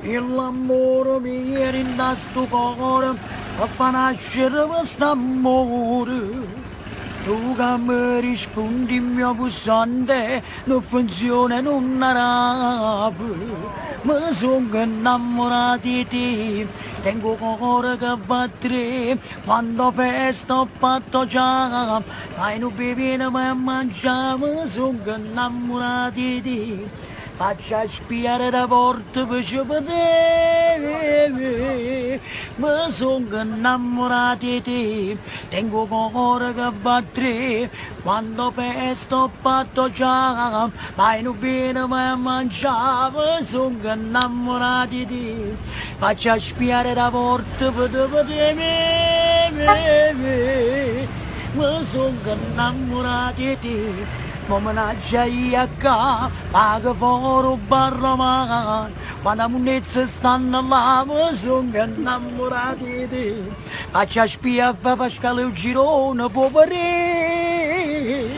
E l'amore mi era in sto cuore, a fa nascere questo amore. Tu che mi rispondi il mio pulsante, non funziona, non arabe. Mi sono innamorato di te, tengo cuore che va tre, quando festa ho fatto già, fai un bevino per mangiare, mi sono innamorato di te. Faccia spiare la porta per ci vedere, mi sono innamorato di te, tengo cuore che va tre, quando pesto ho fatto già, vai non bene ma mangiare, mi sono innamorato di te, faccia spiare la porta per te vedere, mi sono innamorato di te. Ma me la gioia qua, paga fuori un barraman, quando le munezze stanno là, mi sono innamorato di te. Faccia spia, fa pascale un girone, poveri.